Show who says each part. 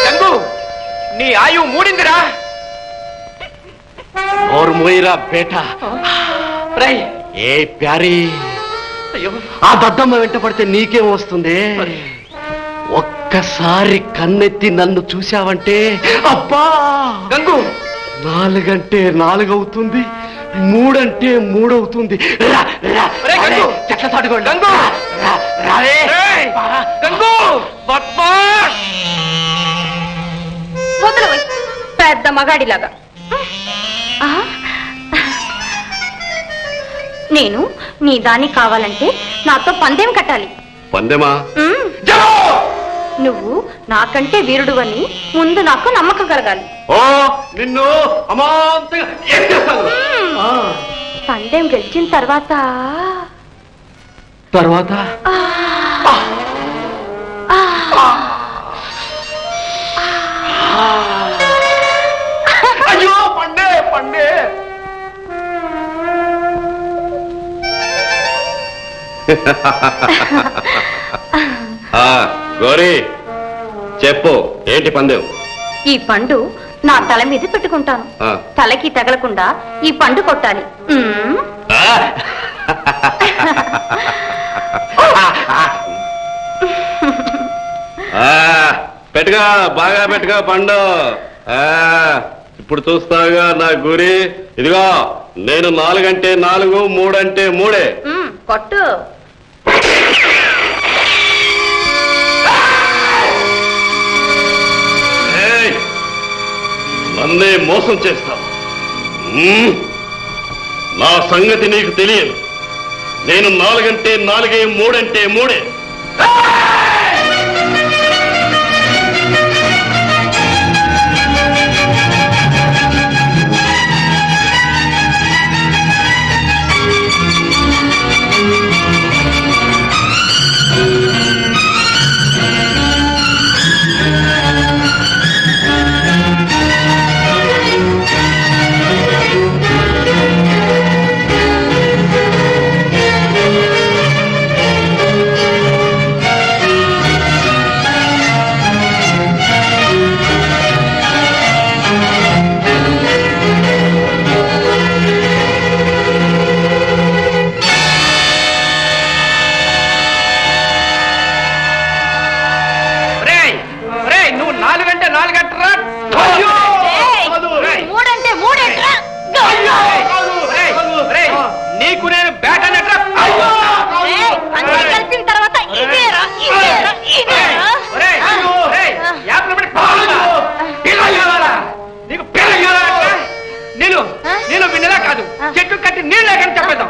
Speaker 1: గంగు, నీ ఆయువు మూడిందిరా.
Speaker 2: और मोईरा बेटा ఏ ప్యారీ ఆ దద్దమ్మ వెంట పడితే నీకేం వస్తుంది? ఒక్కసారి కన్నెత్తి నన్ను చూశావంటే అబ్బా
Speaker 1: గంగు,
Speaker 2: 4 అంటే 4 అవుతుంది, 3 అంటే 3 అవుతుంది. చెట్ల తడుకోండి.
Speaker 1: గంగు, గంగు,
Speaker 3: పెద్ద మగాడిలాగా. నేను నీ దాన్ని కావాలంటే నాతో పందెం కట్టాలి.
Speaker 2: పందెమా?
Speaker 3: నువ్వు నాకంటే వీరుడువని ముందు నాకు నమ్మకం కలగాలి.
Speaker 2: ఓ నిన్ను అమాంతంగా ఏం చేస్తాను?
Speaker 3: పందెం గెలిచిన తర్వాత
Speaker 2: అయ్యో పండే పండే. గౌరీ చెప్పు, ఏంటి పందెం?
Speaker 3: ఈ పండు నా తల మీద పెట్టుకుంటాను. తలకి తగలకుండా ఈ పండు కొట్టాలి.
Speaker 2: పెట్టుగా, బాగా పెట్టుగా పండు. ఇప్పుడు చూస్తాగా నా గురి. ఇదిగో, నేను 4 అంటే 4, 3 అంటే 3.
Speaker 3: కొట్టు.
Speaker 2: నన్నే మోసం చేస్తావు. నా సంగతి నీకు తెలియదు. నేను 4 అంటే 4, 3 అంటే 3.
Speaker 1: నీకు నేను బ్యాట్ అన్నట్రా.
Speaker 3: కలిసిన తర్వాత
Speaker 1: నీకు నేను విన్నలా కాదు, చెట్టు కట్టి నీళ్ళు లేకని చెప్పేద్దాం.